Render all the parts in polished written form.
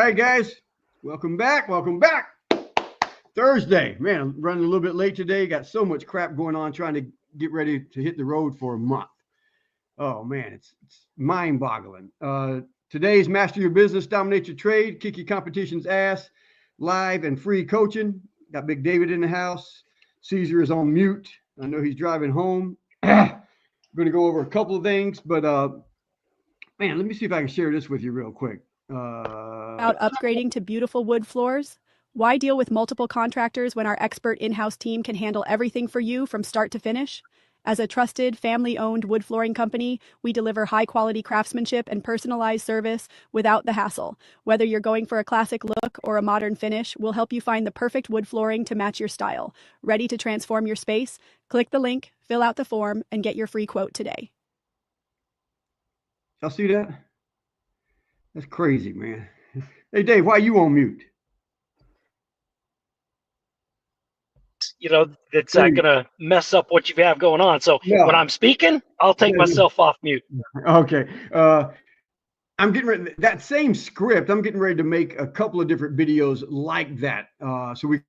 right, guys. Welcome back. Welcome back. Thursday. Man, I'm running a little bit late today. Got so much crap going on trying to get ready to hit the road for a month. Oh, man, it's mind-boggling. Today's Master Your Business, Dominate Your Trade, Kick Your Competition's Ass, live and free coaching. Got Big David in the house. Caesar is on mute. I know he's driving home. I'm going to go over a couple of things, but, man, let me see if I can share this with you real quick. About upgrading to beautiful wood floors? Why deal with multiple contractors when our expert in-house team can handle everything for you from start to finish? As a trusted, family-owned wood flooring company, we deliver high-quality craftsmanship and personalized service without the hassle. Whether you're going for a classic look or a modern finish, we'll help you find the perfect wood flooring to match your style. Ready to transform your space? Click the link, fill out the form, and get your free quote today. Y'all see that? That's crazy, man. Hey, Dave, why are you on mute? It's going to mess up what you have going on. So when I'm speaking, I'll take myself off mute. Okay. I'm getting ready. That same script, I'm getting ready to make a couple of different videos like that. So we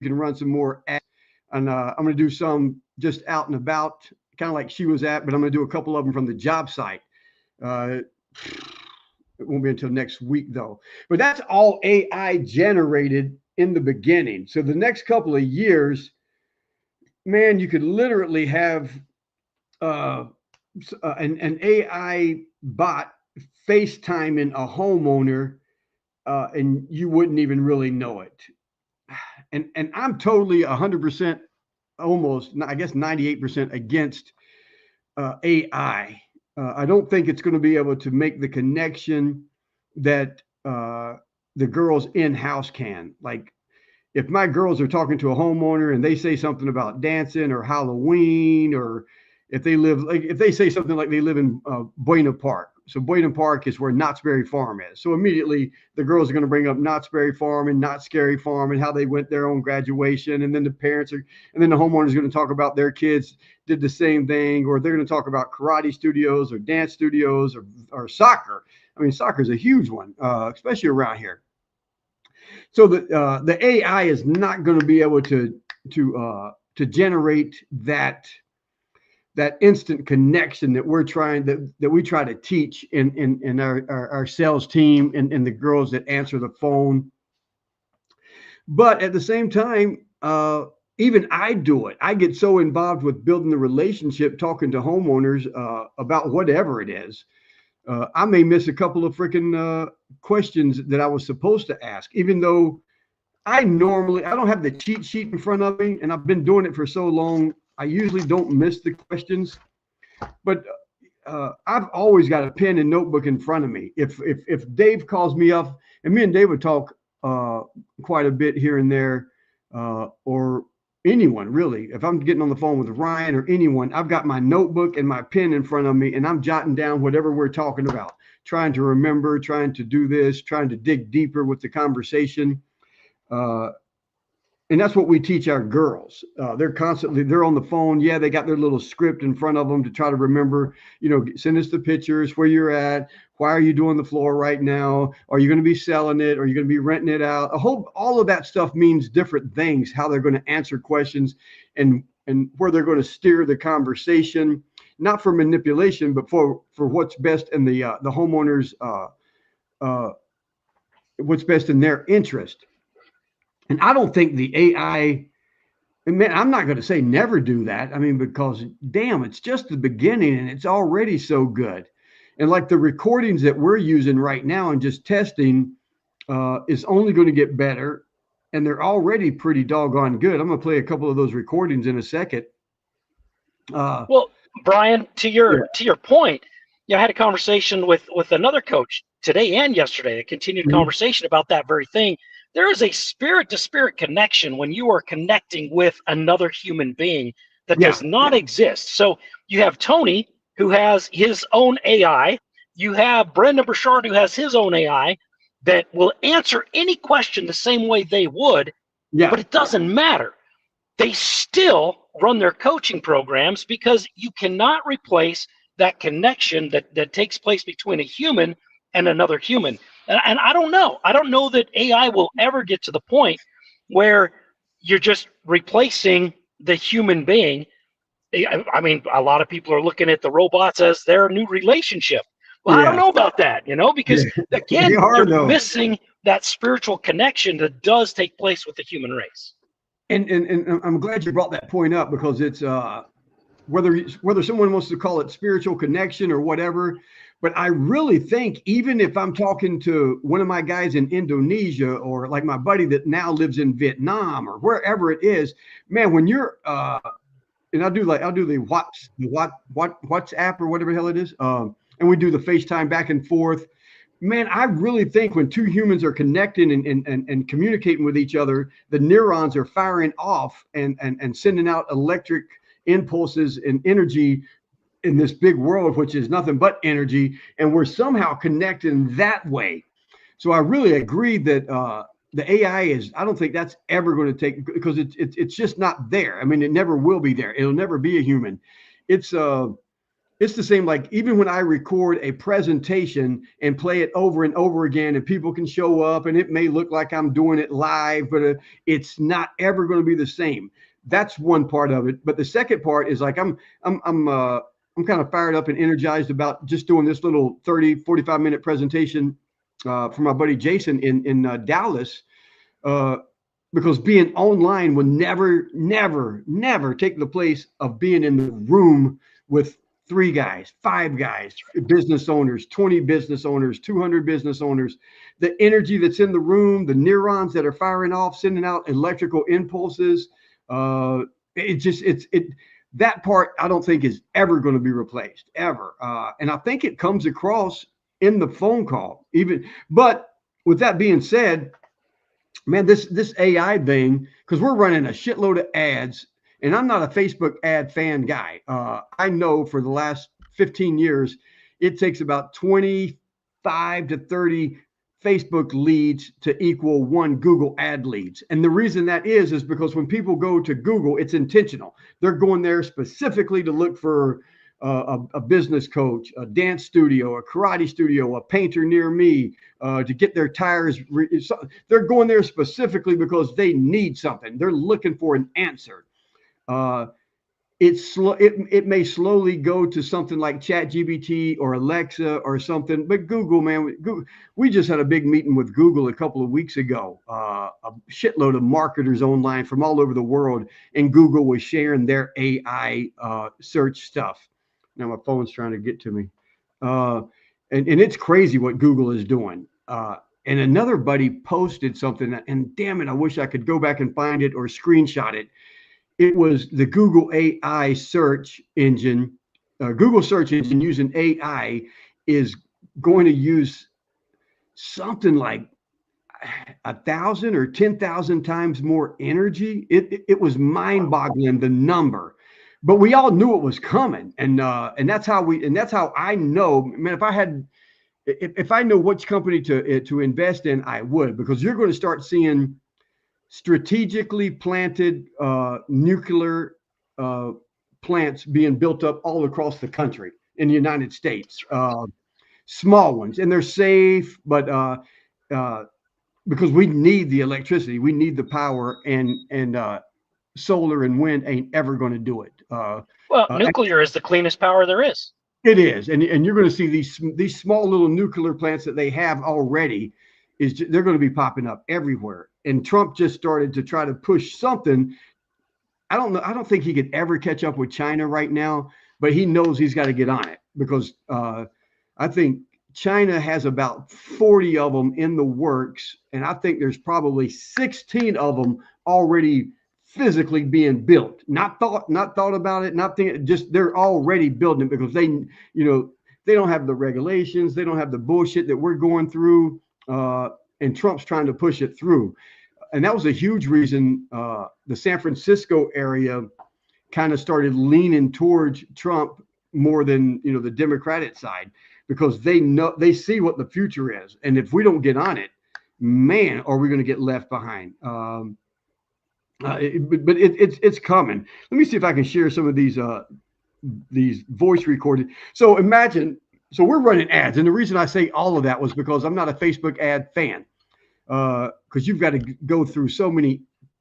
can run some more ads. And I'm going to do some just out and about, kind of like she was at, but I'm going to do a couple of them from the job site. It won't be until next week, though. But that's all AI generated in the beginning. So the next couple of years, man, you could literally have an AI bot FaceTiming a homeowner, and you wouldn't even really know it. And I'm totally 100%, almost, I guess 98% against AI. I don't think it's going to be able to make the connection that the girls in-house can. Like, if my girls are talking to a homeowner and they say something about dancing or Halloween, or if they say something like they live in Buena Park. So Buena Park is where Knott's Berry Farm is. So immediately the girls are going to bring up Knott's Berry Farm and Knott's Scary Farm and how they went there on graduation. And then the homeowner is going to talk about their kids did the same thing, or they're going to talk about karate studios or dance studios or soccer. I mean, soccer is a huge one, especially around here. So the AI is not going to be able to generate that instant connection that we try to teach in our sales team and the girls that answer the phone. But at the same time, even I do it. I get so involved with building the relationship, talking to homeowners about whatever it is. I may miss a couple of freaking questions that I was supposed to ask, even though I don't have the cheat sheet in front of me, and I've been doing it for so long. I usually don't miss the questions, but I've always got a pen and notebook in front of me. If Dave calls me up, and me and Dave would talk quite a bit here and there, or anyone really. If I'm getting on the phone with Ryan or anyone, I've got my notebook and my pen in front of me, and I'm jotting down whatever we're talking about, trying to remember, trying to do this, trying to dig deeper with the conversation. And that's what we teach our girls. They're on the phone. Yeah, they got their little script in front of them to try to remember, send us the pictures, where you're at. Why are you doing the floor right now? Are you going to be selling it? Are you going to be renting it out? All of that stuff means different things, how they're going to answer questions and where they're going to steer the conversation, not for manipulation, but for what's best in the homeowners, what's best in their interest. And I don't think the AI, man, I'm not going to say never do that. I mean, because damn, it's just the beginning and it's already so good. And like the recordings that we're using right now and just testing is only going to get better. And they're already pretty doggone good. I'm going to play a couple of those recordings in a second. Well, Brian, to your point, I had a conversation with another coach today and yesterday, a continued conversation about that very thing. There is a spirit-to-spirit connection when you are connecting with another human being that does not exist. So you have Tony, who has his own AI. You have Brendan Burchard, who has his own AI that will answer any question the same way they would, but it doesn't matter. They still run their coaching programs because you cannot replace that connection that takes place between a human and another human. And I don't know. I don't know that AI will ever get to the point where you're just replacing the human being. I mean, a lot of people are looking at the robots as their new relationship. Well, I don't Yeah, know about that, because they again, are they're though. missing that spiritual connection that does take place with the human race. And I'm glad you brought that point up, because it's whether someone wants to call it spiritual connection or whatever, but I really think, even if I'm talking to one of my guys in Indonesia, or like my buddy that now lives in Vietnam or wherever it is, man, when you're and I'll do the WhatsApp or whatever the hell it is, and we do the FaceTime back and forth. Man, I really think when two humans are connecting and communicating with each other, the neurons are firing off and sending out electric impulses and energy in this big world, which is nothing but energy, and we're somehow connecting that way. So I really agree that the AI is, I don't think that's ever going to take, because it's just not there. I mean, it never will be there. It'll never be a human. It's the same, like even when I record a presentation and play it over and over again, and people can show up and it may look like I'm doing it live, but it's not ever going to be the same. That's one part of it. But the second part is like I'm kind of fired up and energized about just doing this little 30-45 minute presentation for my buddy Jason in Dallas, because being online will never take the place of being in the room with 3 guys, 5 guys, business owners, 20 business owners, 200 business owners. The energy that's in the room, the neurons that are firing off, sending out electrical impulses. That part I don't think is ever going to be replaced, ever. And I think it comes across in the phone call, even. But with that being said, man, this AI thing, because we're running a shitload of ads, and I'm not a Facebook ad fan guy. I know for the last 15 years, it takes about 25 to 30 Facebook leads to equal 1 Google ad leads. And the reason that is because when people go to Google, it's intentional. They're going there specifically to look for a business coach, a dance studio, a karate studio, a painter near me, to get their tires. They're going there specifically because they need something. They're looking for an answer. It may slowly go to something like ChatGPT or Alexa or something, but Google, man, we just had a big meeting with Google a couple of weeks ago. A shitload of marketers online from all over the world, and Google was sharing their AI search stuff. Now my phone's trying to get to me, and it's crazy what Google is doing. And another buddy posted something, and damn it, I wish I could go back and find it or screenshot it. It was the Google AI search engine. Google search engine using AI is going to use something like 1,000 or 10,000 times more energy. It was mind-boggling, the number, but we all knew it was coming, and that's how I know, man. If I know which company to invest in, I would, because you're going to start seeing strategically planted nuclear plants being built up all across the country in the United States. Small ones, and they're safe, but because we need the electricity, we need the power, and solar and wind ain't ever going to do it. Well, nuclear is the cleanest power there is. It is, and you're going to see these small little nuclear plants that they have already. They're going to be popping up everywhere. And Trump just started to try to push something. I don't know. I don't think he could ever catch up with China right now, but he knows he's got to get on it, because I think China has about 40 of them in the works, and I think there's probably 16 of them already physically being built. Not thought about it, not thinking, just they're already building it, because they don't have the regulations, they don't have the bullshit that we're going through, and Trump's trying to push it through. And that was a huge reason the San Francisco area kind of started leaning towards Trump more than the Democratic side, because they see what the future is, and if we don't get on it, man, are we going to get left behind. But it's coming. Let me see if I can share some of these voice recorded. So imagine So we're running ads. And the reason I say all of that was because I'm not a Facebook ad fan. Because you've got to go through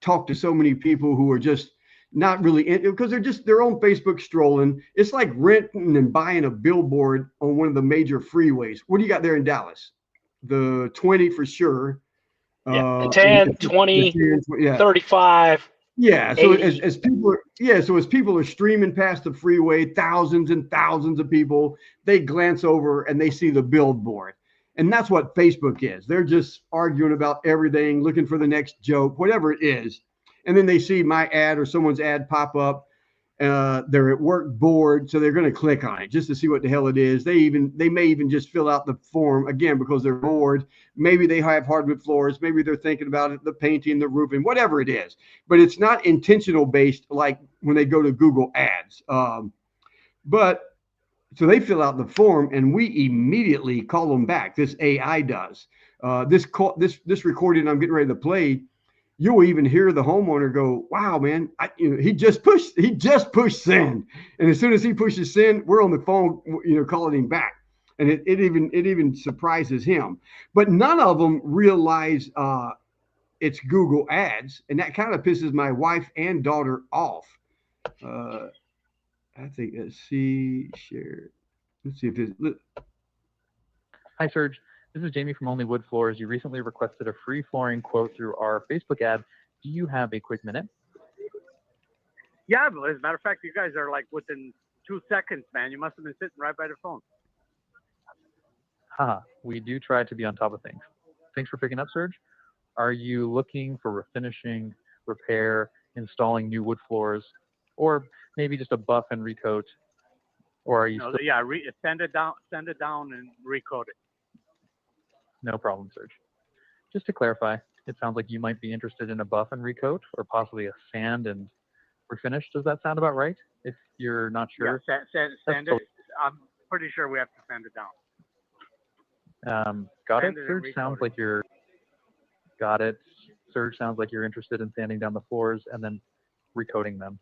talk to so many people who are just not really because they're just their own Facebook strolling. It's like renting and buying a billboard on one of the major freeways. What do you got there in Dallas? The 20 for sure. The 10, 20, 35. Yeah. So as people are streaming past the freeway, thousands and thousands of people, they glance over and they see the billboard. And that's what Facebook is. They're just arguing about everything, looking for the next joke, whatever it is. And then they see my ad or someone's ad pop up. They're at work bored, so they're going to click on it just to see what the hell it is. They may even just fill out the form again because they're bored. Maybe they have hardwood floors. Maybe they're thinking about it, the painting, the roofing, whatever it is. But it's not intentional based like when they go to Google Ads. So they fill out the form and we immediately call them back. This AI does. This recording I'm getting ready to play, you'll even hear the homeowner go, "Wow, man, he just pushed send." And as soon as he pushes send, we're on the phone, calling him back. And it even surprises him. But none of them realize it's Google Ads, and that kind of pisses my wife and daughter off. I think, let's see, share. Let's see if it's. Hi, Serge. This is Jamie from Only Wood Floors. You recently requested a free flooring quote through our Facebook ad. Do you have a quick minute? Yeah, but as a matter of fact, you guys are like within 2 seconds, man. You must have been sitting right by the phone. We do try to be on top of things. Thanks for picking up, Serge. Are you looking for refinishing, repair, installing new wood floors, or maybe just a buff and recoat? Or are you send it down and recoat it. No problem, Serge. Just to clarify, it sounds like you might be interested in a buff and recoat or possibly a sand and refinish. Does that sound about right? If you're not sure. Yeah, sand it. I'm pretty sure we have to sand it down. Got it. Serge sounds like you're interested in sanding down the floors and then recoating them.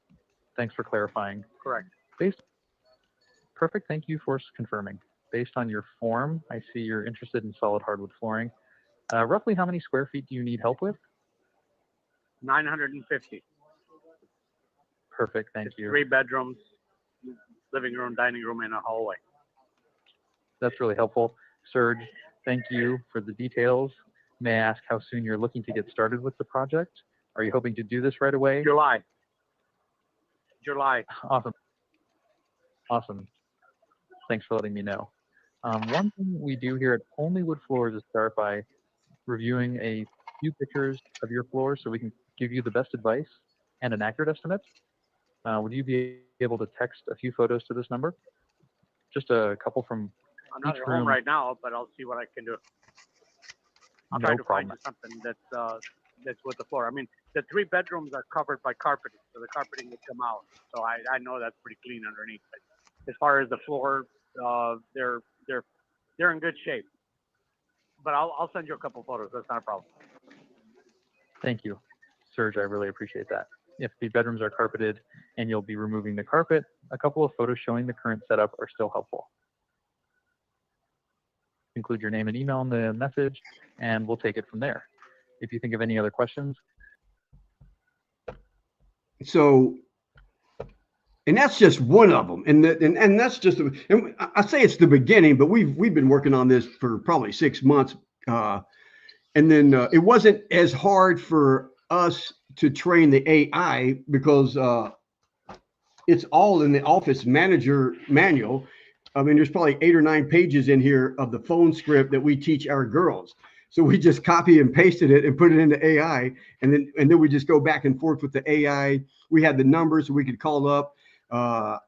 Thanks for clarifying. Correct. Perfect. Thank you for confirming. Based on your form, I see you're interested in solid hardwood flooring. Roughly how many square feet do you need help with? 950. Perfect. Thank you. 3 bedrooms, living room, dining room, and a hallway. That's really helpful. Serge, thank you for the details. May I ask how soon you're looking to get started with the project? Are you hoping to do this right away? July. Awesome. Thanks for letting me know. One thing we do here at Only Wood Floors is start by reviewing a few pictures of your floors so we can give you the best advice and an accurate estimate. Would you be able to text a few photos to this number? Just a couple from I'm not at home right now, but I'll see what I can do. I'll try to find you something that's with the floor. I mean, the 3 bedrooms are covered by carpeting, so the carpeting would come out. So I know that's pretty clean underneath. But as far as the floor, they're in good shape. But I'll send you a couple photos. That's not a problem. Thank you, Serge. I really appreciate that. If the bedrooms are carpeted and you'll be removing the carpet, a couple of photos showing the current setup are still helpful. Include your name and email in the message, and we'll take it from there. If you think of any other questions. So, and that's just one of them, and that's just. And I say it's the beginning, but we've been working on this for probably 6 months, and then it wasn't as hard for us to train the AI because it's all in the office manager manual. I mean, there's probably 8 or 9 pages in here of the phone script that we teach our girls. So we just copy and pasted it and put it into AI, and then we just go back and forth with the AI. We had the numbers so we could call up. I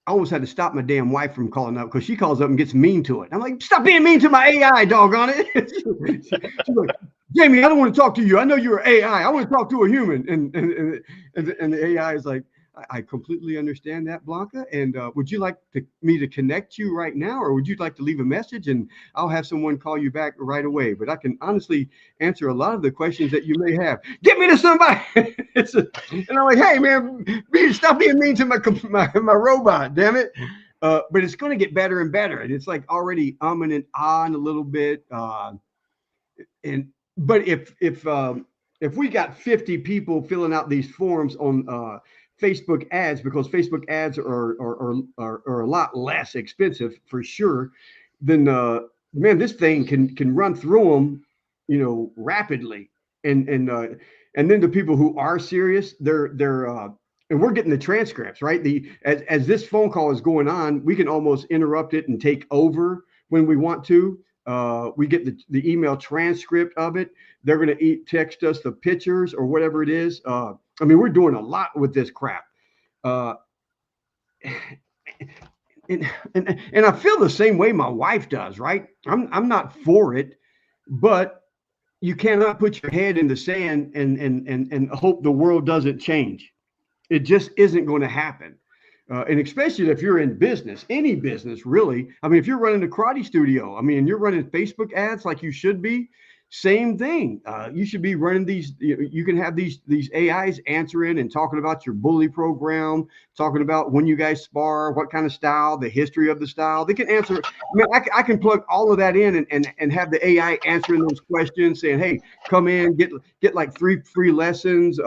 almost had to stop my damn wife from calling up because she calls up and gets mean to it. I'm like, stop being mean to my AI, doggone it. She's like, Jamie, I don't want to talk to you. I know you're AI. I want to talk to a human. And the AI is like, I completely understand that, Blanca. And would you like me to connect you right now, or would you like to leave a message and I'll have someone call you back right away? But I can honestly answer a lot of the questions that you may have. Get me to somebody. And I'm like, hey, man, stop being mean to my robot, damn it. but it's going to get better and better. And it's like already and ahhing a little bit. But if we got 50 people filling out these forms on Facebook ads, because Facebook ads are a lot less expensive for sure, then man, this thing can run through them, rapidly. And then the people who are serious, they're and we're getting the transcripts, right? As this phone call is going on, we can almost interrupt it and take over when we want to. We get the email transcript of it. They're going to text us the pictures or whatever it is. I mean, we're doing a lot with this crap. And I feel the same way my wife does, right? I'm not for it, but you cannot put your head in the sand and hope the world doesn't change. It just isn't going to happen. And especially if you're in business, any business, really. I mean, if you're running a karate studio, I mean, you're running Facebook ads like you should be, same thing. You should be running these. You can have these AIs answering and talking about your bully program, talking about when you guys spar, what kind of style, the history of the style. They can answer. I mean, I can plug all of that in and have the AI answering those questions, saying, "Hey, come in, get like 3 free lessons.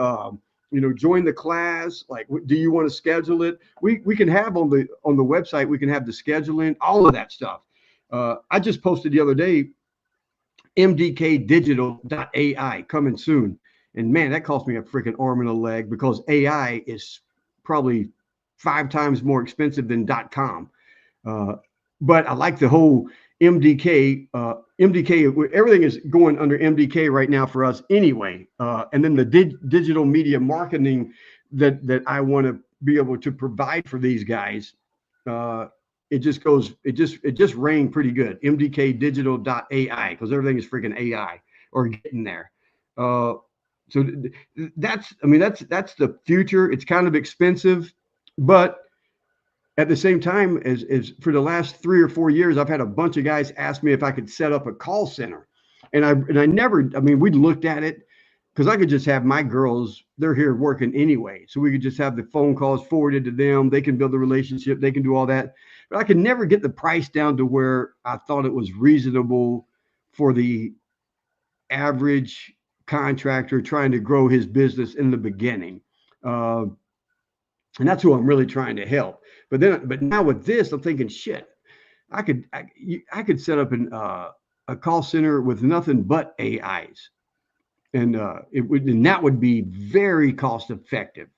Join the class. Like, do you want to schedule it? We can have on the website. We can have the scheduling, all of that stuff. I just posted the other day, mdkdigital.ai coming soon. And man, that cost me a freaking arm and a leg, because AI is probably 5 times more expensive than .com. But I like the whole MDK. MDK, everything is going under MDK right now for us anyway. And then the digital media marketing that I want to be able to provide for these guys, it just rang pretty good. mdkdigital.ai, because everything is freaking AI or getting there. So that's the future. It's kind of expensive, but at the same time, as for the last 3 or 4 years, I've had a bunch of guys ask me if I could set up a call center, and I never. I mean, we looked at it, because I could just have my girls. They're here working anyway, so we could just have the phone calls forwarded to them. They can build the relationship. They can do all that, but I could never get the price down to where I thought it was reasonable for the average contractor trying to grow his business in the beginning. And that's who I'm really trying to help. But now with this, I'm thinking, shit, I could set up a call center with nothing but AIs, and that would be very cost effective.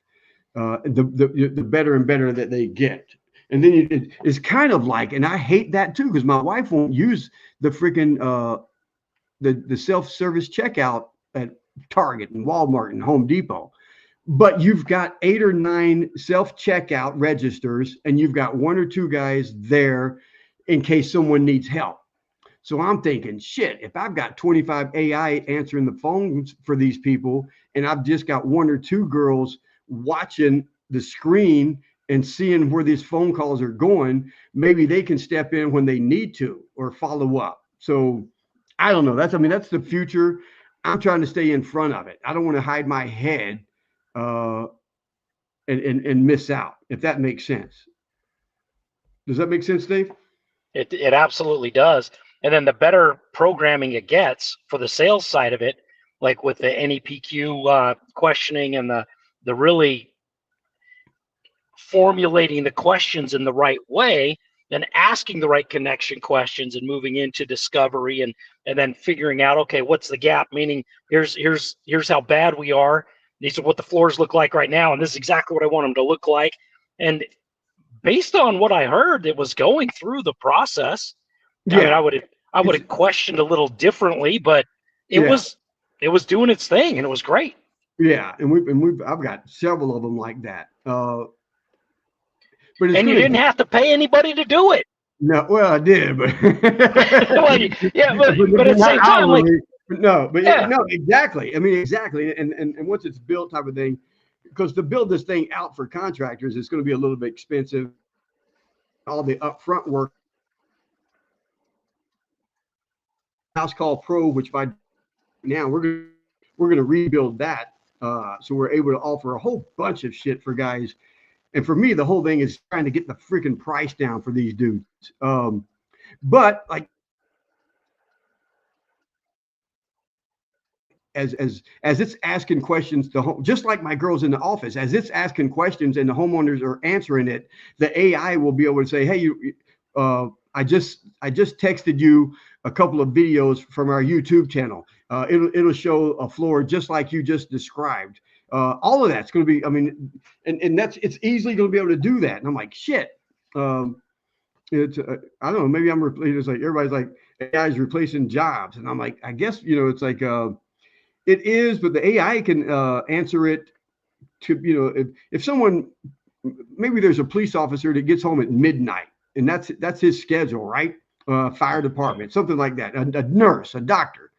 The better and better that they get, and then it's kind of like, and I hate that too, because my wife won't use the freaking the self-service checkout at Target and Walmart and Home Depot. But you've got 8 or 9 self-checkout registers, and you've got 1 or 2 guys there in case someone needs help. So I'm thinking, shit, if I've got 25 AI answering the phones for these people, and I've just got 1 or 2 girls watching the screen and seeing where these phone calls are going, maybe they can step in when they need to or follow up. So I don't know. That's the future. I'm trying to stay in front of it. I don't want to hide my head and miss out, if that makes sense. Does that make sense, Dave? It absolutely does. And then the better programming it gets for the sales side of it, like with the NEPQ questioning and the really formulating the questions in the right way, and asking the right connection questions, and moving into discovery, and then figuring out, okay, what's the gap? Meaning, here's how bad we are. These are what the floors look like right now, and this is exactly what I want them to look like. And based on what I heard, it was going through the process. Yeah. I mean, I would have questioned a little differently, but it was doing its thing, and it was great. Yeah, and I've got several of them like that. But you didn't have to pay anybody to do it. No, well, I did, but well, yeah, but at the same time, like, no, exactly. I mean, exactly. And once it's built, type of thing, because to build this thing out for contractors, it's going to be a little bit expensive. All the upfront work. House Call Pro, which by now we're going to rebuild that, so we're able to offer a whole bunch of shit for guys. And for me, the whole thing is trying to get the freaking price down for these dudes. But like, as it's asking questions, just like my girls in the office, as it's asking questions and the homeowners are answering it, the AI will be able to say, hey, I just texted you a couple of videos from our YouTube channel. It'll show a floor just like you just described. All of that's going to be, I mean, and it's easily going to be able to do that. And I'm like, shit. It's I don't know, maybe I'm replacing. It's like everybody's like AI is replacing jobs, and I'm like, I guess it's like it is, but the AI can answer it to if someone, maybe there's a police officer that gets home at midnight, and that's his schedule, right? Fire department, something like that. A nurse, a doctor.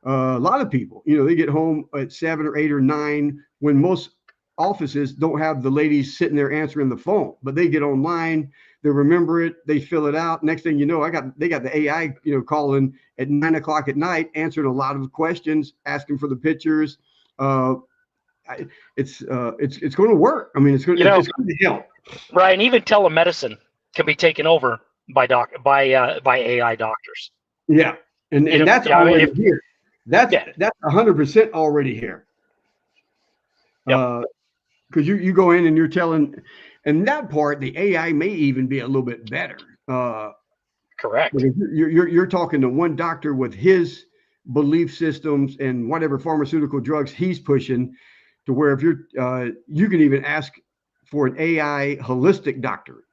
A lot of people, they get home at 7 or 8 or 9 when most offices don't have the ladies sitting there answering the phone, but they get online, they remember it, they fill it out. Next thing you know, they got the AI, calling at 9 o'clock at night, answering a lot of questions, asking for the pictures. It's going to work. I mean, it's going to help. Right, and even telemedicine can be taken over by AI doctors. Yeah, and that's already here. That's 100% already here. Yep. Because you go in and you're telling, and that part, the AI may even be a little bit better. Correct. You're talking to one doctor with his belief systems and whatever pharmaceutical drugs he's pushing, to where if you can even ask for an AI holistic doctor,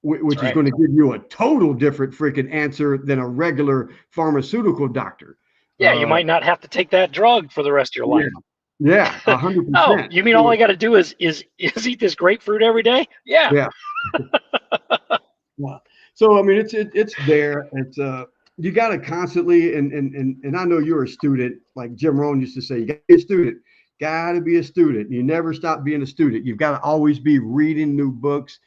which is going to give you a total different freaking answer than a regular pharmaceutical doctor. Yeah, you might not have to take that drug for the rest of your life. Yeah, 100%. Oh, you mean all I got to do is eat this grapefruit every day? Yeah. Yeah. Yeah. So I mean, it's there. It's you got to constantly, and I know you're a student, like Jim Rohn used to say, you got to be a student. Got to be a student. You never stop being a student. You've got to always be reading new books,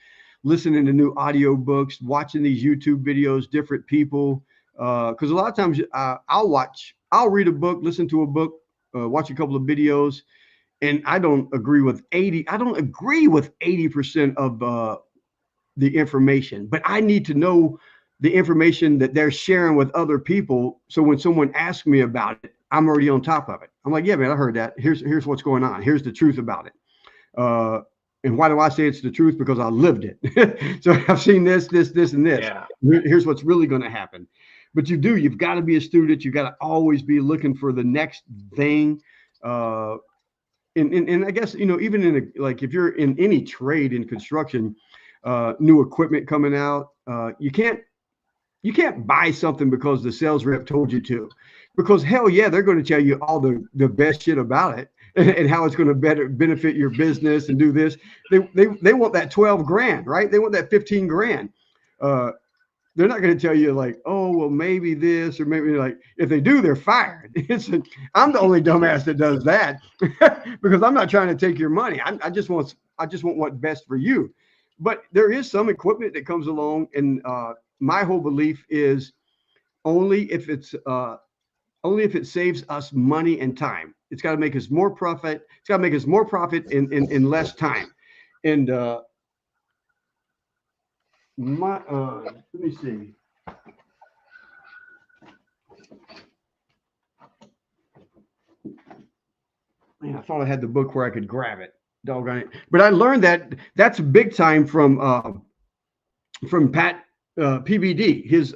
listening to new audio books, watching these YouTube videos, different people. Because a lot of times I'll read a book, listen to a book, watch a couple of videos, and I don't agree with 80% of the information, but I need to know the information that they're sharing with other people. So when someone asks me about it, I'm already on top of it. I'm like, yeah, man, I heard that. Here's what's going on. Here's the truth about it. And why do I say it's the truth? Because I lived it. So I've seen this, and this. Yeah. Here's what's really going to happen. But you've got to be a student. You got to always be looking for the next thing. And I guess, even like if you're in any trade in construction, new equipment coming out, you can't buy something because the sales rep told you to, because hell yeah, they're going to tell you all the best shit about it and how it's going to better benefit your business and do this. They want that 12 grand, right? They want that 15 grand. They're not going to tell you like, oh, well, maybe this, or maybe like, if they do, they're fired. I'm the only dumbass that does that because I'm not trying to take your money. I just want what's best for you. But there is some equipment that comes along, and my whole belief is only if it saves us money and time. It's got to make us more profit. It's got to make us more profit in less time. And let me see. Man, I thought I had the book where I could grab it. Doggone it! But I learned that's big time from Pat PBD. His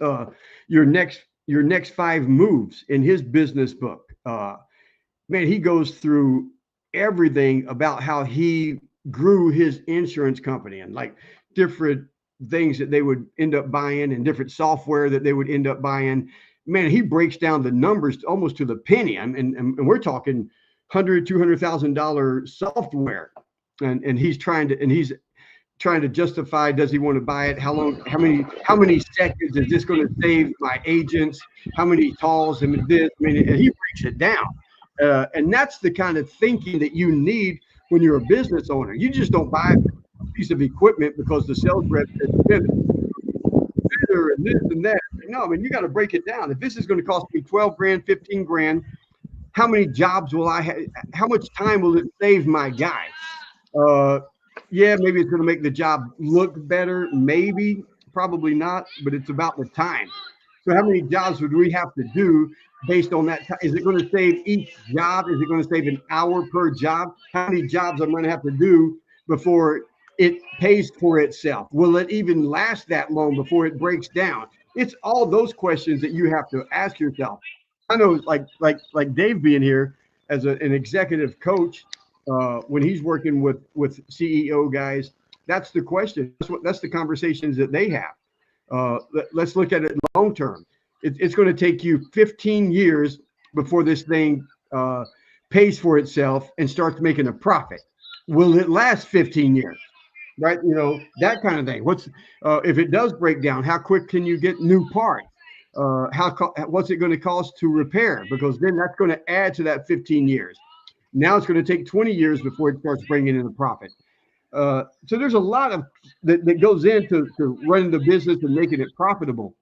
your next 5 moves in his business book. Man, he goes through everything about how he grew his insurance company and like different things that they would end up buying and different software that they would end up buying. Man, he breaks down the numbers almost to the penny. And we're talking $200,000 software. And he's trying to justify, does he want to buy it? How many seconds is this going to save my agents? How many calls and this? I mean, and he breaks it down. And that's the kind of thinking that you need when you're a business owner. You just don't buy a piece of equipment because the sales rep says better and this and that. No, I mean, you got to break it down. If this is going to cost me 12 grand, 15 grand, how many jobs will I have? How much time will it save my guy? Yeah, maybe it's going to make the job look better. Maybe, probably not, but it's about the time. So how many jobs would we have to do based on that? Is it going to save each job? Is it going to save an hour per job? How many jobs I'm going to have to do before it pays for itself? Will it even last that long before it breaks down? It's all those questions that you have to ask yourself. I know, like Dave being here as an executive coach, when he's working with CEO guys, that's the question. That's the conversations that they have. Let's look at it long term. It's going to take you 15 years before this thing pays for itself and starts making a profit. Will it last 15 years? Right, that kind of thing. What's if it does break down? How quick can you get new parts? What's it going to cost to repair? Because then that's going to add to that 15 years. Now it's going to take 20 years before it starts bringing in a profit. So there's a lot of that goes into running the business and making it profitable.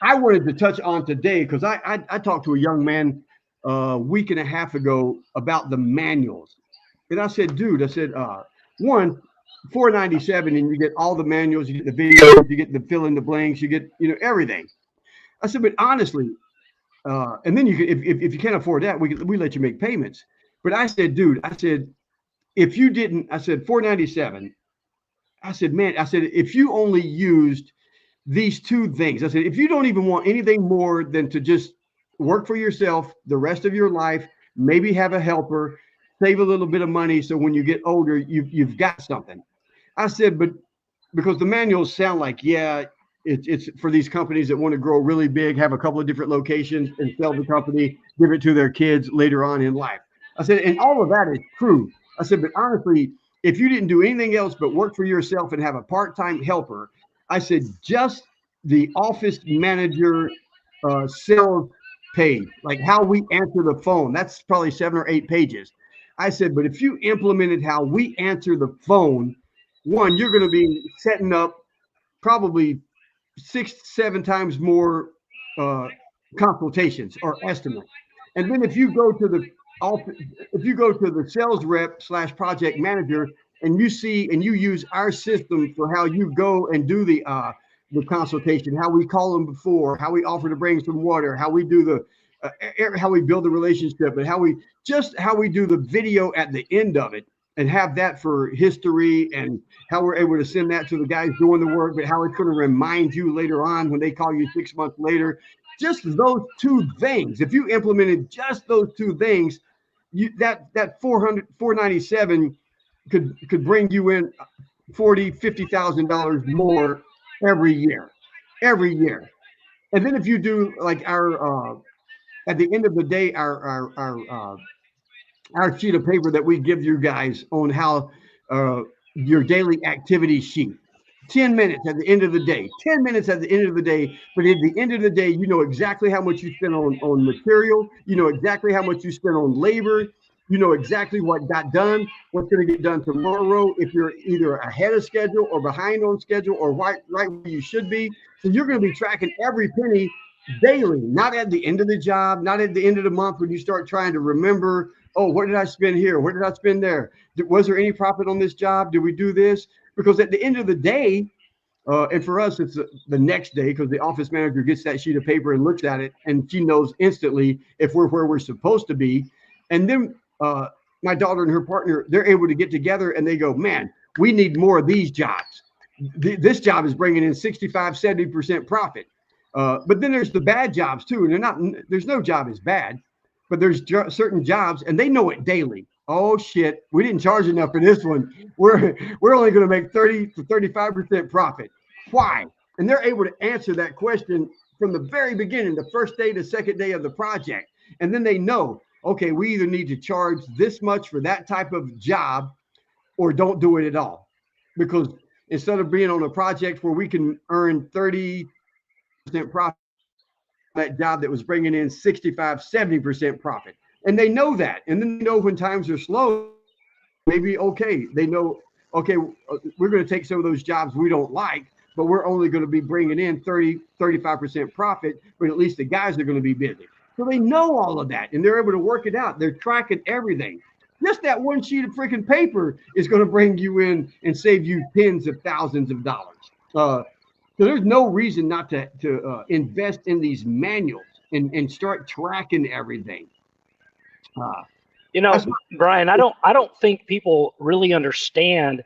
I wanted to touch on today because I talked to a young man a week and a half ago about the manuals, and I said, dude, one, $4.97, and you get all the manuals, you get the videos, you get the fill in the blanks, you get everything. I said, but honestly, and then you can, if you can't afford that, we let you make payments. But I said, dude, if you didn't, I said $4.97. I said, man, if you only used these two things, I said, if you don't even want anything more than to just work for yourself the rest of your life, maybe have a helper, save a little bit of money, so when you get older, you've got something. I said, but because the manuals sound like, yeah, it's for these companies that want to grow really big, have a couple of different locations and sell the company, give it to their kids later on in life. I said, and all of that is true. I said, but honestly, if you didn't do anything else but work for yourself and have a part-time helper, I said, just the office manager sales page, like how we answer the phone, that's probably 7 or 8 pages. I said, but if you implemented how we answer the phone, one, you're going to be setting up probably 6, 7 times more consultations or estimates. And then if you go to the sales rep / project manager and you use our system for how you go and do the consultation, how we call them before, how we offer to bring some water, how we do how we build the relationship, and how we do the video at the end of it, and have that for history, and how we're able to send that to the guys doing the work, but how it's going to remind you later on when they call you 6 months later. Just those two things. If you implemented just those two things, that $497 could bring you in $40,000-$50,000 more every year. And then if you do like our at the end of the day, our sheet of paper that we give you guys on how your daily activity sheet. 10 minutes at the end of the day. 10 minutes at the end of the day. But at the end of the day, you know exactly how much you spend on material. You know exactly how much you spend on labor. You know exactly what got done, what's going to get done tomorrow, if you're either ahead of schedule or behind on schedule or right where you should be. So you're going to be tracking every penny daily, not at the end of the job, not at the end of the month when you start trying to remember, oh, what did I spend here? What did I spend there? Was there any profit on this job? Did we do this? Because at the end of the day, and for us, it's the next day, because the office manager gets that sheet of paper and looks at it, and she knows instantly if we're where we're supposed to be. And then my daughter and her partner, they're able to get together and they go, man, we need more of these jobs. This job is bringing in 65-70% profit. But then there's the bad jobs too. And there's no job is bad, but there's certain jobs, and they know it daily. Oh shit, we didn't charge enough for this one. We're only going to make 30 to 35% profit. Why? And they're able to answer that question from the very beginning, the first day to second day of the project. And then they know, okay, we either need to charge this much for that type of job or don't do it at all. Because instead of being on a project where we can earn 30% profit, that job that was bringing in 65-70% profit. And they know that. And then they know when times are slow, maybe, okay, they know, okay, we're going to take some of those jobs we don't like, but we're only going to be bringing in 30-35% profit, but at least the guys are going to be busy. So they know all of that, and they're able to work it out. They're tracking everything. Just that one sheet of freaking paper is going to bring you in and save you tens of thousands of dollars. So there's no reason not to invest in these manuals and start tracking everything. Brian, I don't think people really understand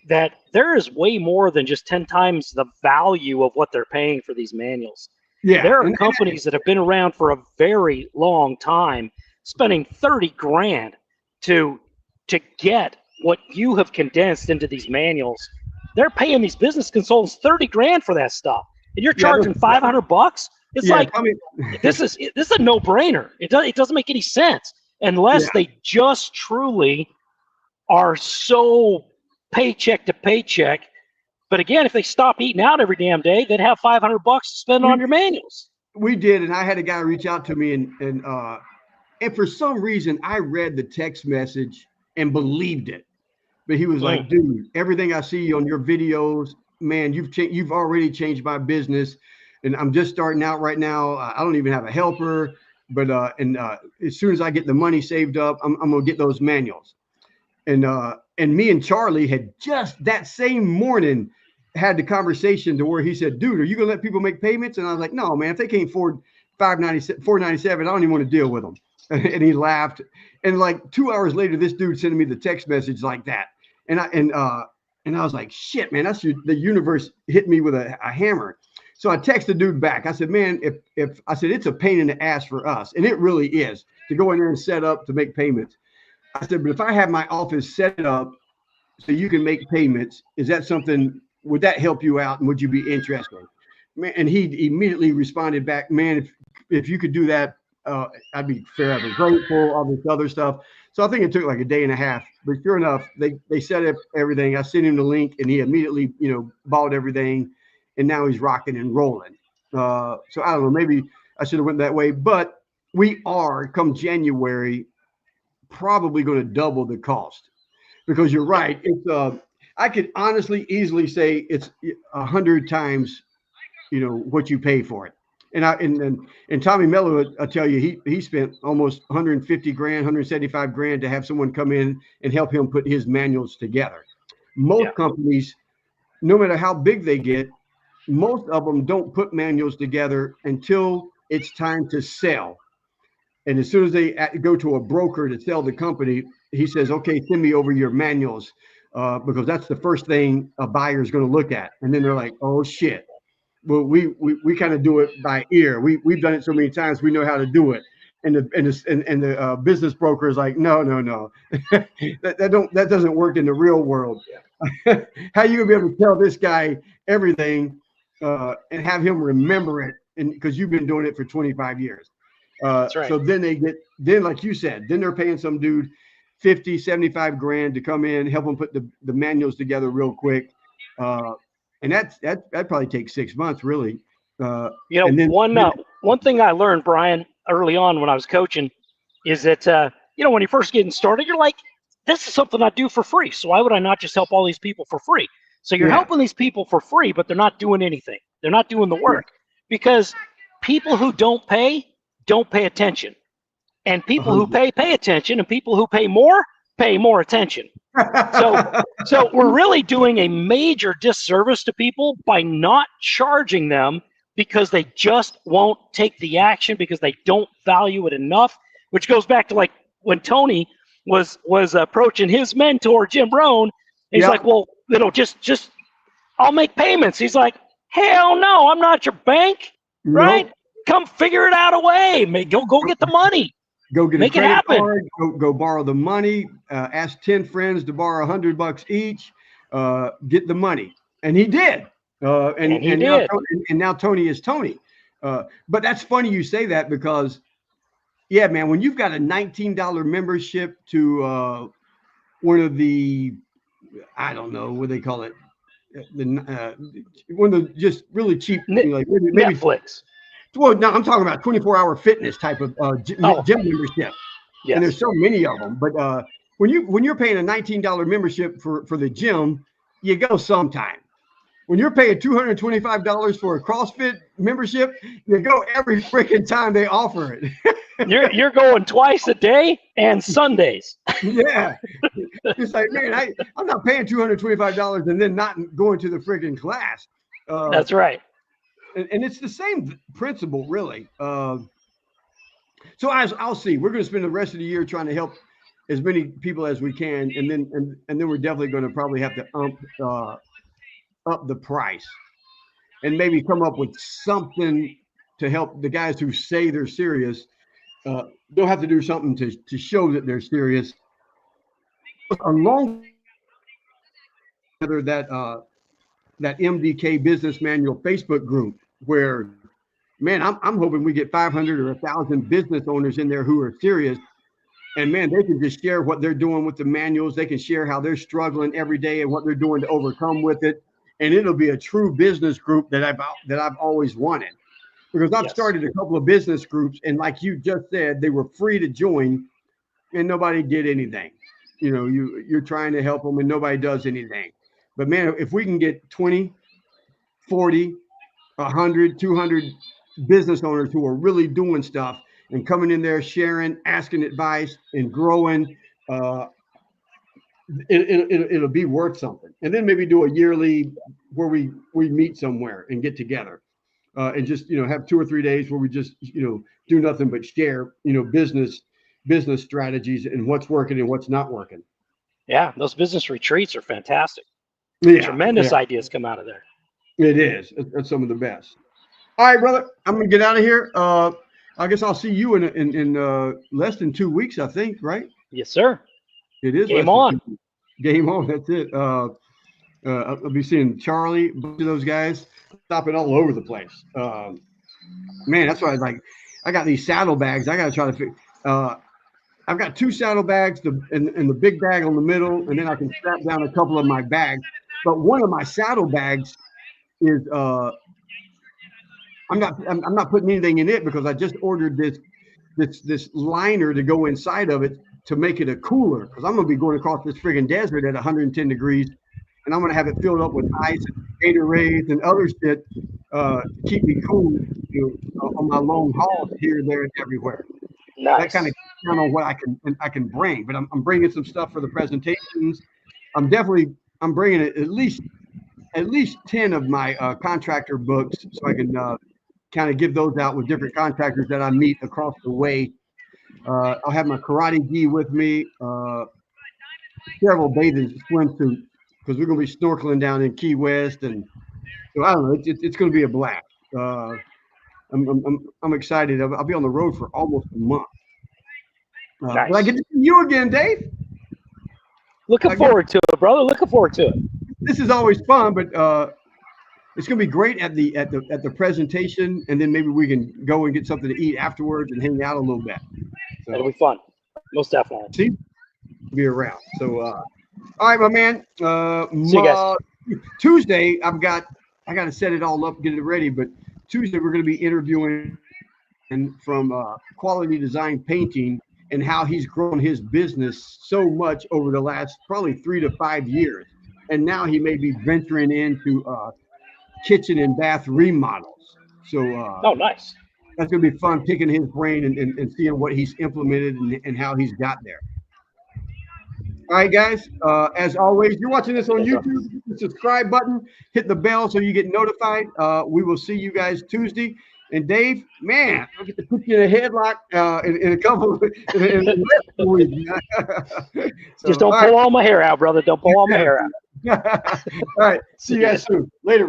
that there is way more than just 10 times the value of what they're paying for these manuals. Yeah, there are companies that have been around for a very long time spending 30 grand to get what you have condensed into these manuals. They're paying these business consultants 30 grand for that stuff, and you're charging $500. It's this is a no-brainer. It doesn't make any sense unless they just truly are so paycheck to paycheck. But again, if they stop eating out every damn day, they'd have $500 to spend on your manuals. We did, and I had a guy reach out to me, and for some reason, I read the text message and believed it. But he was like, "Dude, everything I see on your videos, man, you've already changed my business, and I'm just starting out right now. I don't even have a helper, but as soon as I get the money saved up, I'm gonna get those manuals." And me and Charlie had just that same morning had the conversation to where he said, "Dude, are you gonna let people make payments?" And I was like, "No, man, if they can't afford $497, I don't even want to deal with them." And he laughed. And like 2 hours later, this dude sending me the text message like that. And I was like, "Shit, man, that's the universe hit me with a hammer." So I texted the dude back. I said, "Man, if I said it's a pain in the ass for us, and it really is, to go in there and set up to make payments." I said, "But if I have my office set up so you can make payments, is that something? Would that help you out? And would you be interested?" Man, and he immediately responded back, "Man, if you could do that, I'd be forever grateful." All this other stuff. So I think it took like a day and a half. But sure enough, they set up everything. I sent him the link, and he immediately bought everything, and now he's rocking and rolling. So I don't know. Maybe I should have went that way, but we are come January probably going to double the cost, because you're right. It's I could honestly easily say it's 100 times, what you pay for it. And Tommy Mello, I'll tell you, he spent almost 150 grand, 175 grand to have someone come in and help him put his manuals together. Most companies, no matter how big they get, most of them don't put manuals together until it's time to sell. And as soon as they go to a broker to sell the company, he says, "Okay, send me over your manuals," because that's the first thing a buyer is going to look at. And then they're like, "Oh shit." Well, we kind of do it by ear. We've done it so many times, we know how to do it. And the business broker is like, no, that doesn't work in the real world. How are you gonna be able to tell this guy everything and have him remember it? And because you've been doing it for 25 years. That's right. So then like you said, then they're paying some dude 50, 75 grand to come in, help them put the manuals together real quick. And that probably takes 6 months, really. One thing I learned, Brian, early on when I was coaching, is that when you're first getting started, you're like, "This is something I do for free. So why would I not just help all these people for free?" So you're helping these people for free, but they're not doing anything. They're not doing the work, because people who don't pay attention, and people who pay attention, and people who pay more attention. So we're really doing a major disservice to people by not charging them, because they just won't take the action, because they don't value it enough, which goes back to like when Tony was approaching his mentor, Jim Rohn. He's like, "Well, just I'll make payments." He's like, "Hell no, I'm not your bank, right? Nope. Come figure it out a way. Go get the money. Go get Make a credit it happen. card, go borrow the money, ask 10 friends to borrow $100 each, get the money." And he did. Now Tony is Tony. But that's funny you say that, because, yeah, man, when you've got a $19 membership to one of the, I don't know what they call it, one of the just really cheap, like maybe Netflix. Well, no, I'm talking about 24-hour fitness type of gym membership. Yes. And there's so many of them. But when you're paying a $19 membership for the gym, you go sometime. When you're paying $225 for a CrossFit membership, you go every freaking time they offer it. You're going twice a day and Sundays. Yeah. It's like, man, I'm not paying $225 and then not going to the freaking class. That's right. And it's the same principle, really. So I'll see. We're going to spend the rest of the year trying to help as many people as we can, and then we're definitely going to probably have to up the price, and maybe come up with something to help the guys who say they're serious. They'll have to do something to show that they're serious. Along with that MDK Business Manual Facebook group, where, man, I'm hoping we get 500 or 1,000 business owners in there who are serious. And man, they can just share what they're doing with the manuals. They can share how they're struggling every day and what they're doing to overcome with it. And it'll be a true business group that I've always wanted, because I've started a couple of business groups, and like you just said, they were free to join, and nobody did anything. You know, you're trying to help them, and nobody does anything. But man, if we can get 20, 40, 100, 200 business owners who are really doing stuff and coming in there, sharing, asking advice, and growing, it'll be worth something. And then maybe do a yearly where we meet somewhere and get together, and just, have 2 or 3 days where we just, do nothing but share, business strategies and what's working and what's not working. Yeah, those business retreats are fantastic. Yeah, tremendous ideas come out of there. It is. It's some of the best. All right, brother, I'm gonna get out of here. I guess I'll see you in less than 2 weeks, I think, right? Yes, sir. It is. Game on. Game on. That's it. I'll be seeing Charlie, a bunch of those guys stopping all over the place. Man, that's why I got these saddlebags. I got to try to figure. I've got 2 saddlebags, and the big bag on the middle, and then I can strap down a couple of my bags. But one of my saddlebags is I'm not putting anything in it, because I just ordered this liner to go inside of it to make it a cooler, because I'm gonna be going across this friggin' desert at 110 degrees, and I'm gonna have it filled up with ice and Gatorades and other shit to keep me cool, on my long hauls here, there, and everywhere. Nice. That kind of count on what I can bring, but I'm bringing some stuff for the presentations. I'm bringing at least 10 of my contractor books, so I can kind of give those out with different contractors that I meet across the way. I'll have my karate gi with me, several bathing swimsuits, because we're going to be snorkeling down in Key West, and so I don't know. It's going to be a blast. I'm excited. I'll be on the road for almost a month. Nice. Will I get to see you again, Dave? Looking forward to it, brother. Looking forward to it. This is always fun, but it's going to be great at the presentation, and then maybe we can go and get something to eat afterwards and hang out a little bit. So, it'll be fun, most definitely. See, be around. So, all right, my man. See you guys. Tuesday, I got to set it all up, get it ready. But Tuesday, we're going to be interviewing from Quality Design Painting, and how he's grown his business so much over the last probably 3 to 5 years. And now he may be venturing into kitchen and bath remodels. So oh, nice. That's going to be fun, picking his brain and seeing what he's implemented and how he's got there. All right, guys. As always, you're watching this on YouTube. Hit the subscribe button, hit the bell so you get notified. We will see you guys Tuesday. And Dave, man, I'll get to put you in a headlock in a couple of weeks. Just don't pull all my hair out, brother. Don't pull all my hair out. All right. See you guys soon. Later.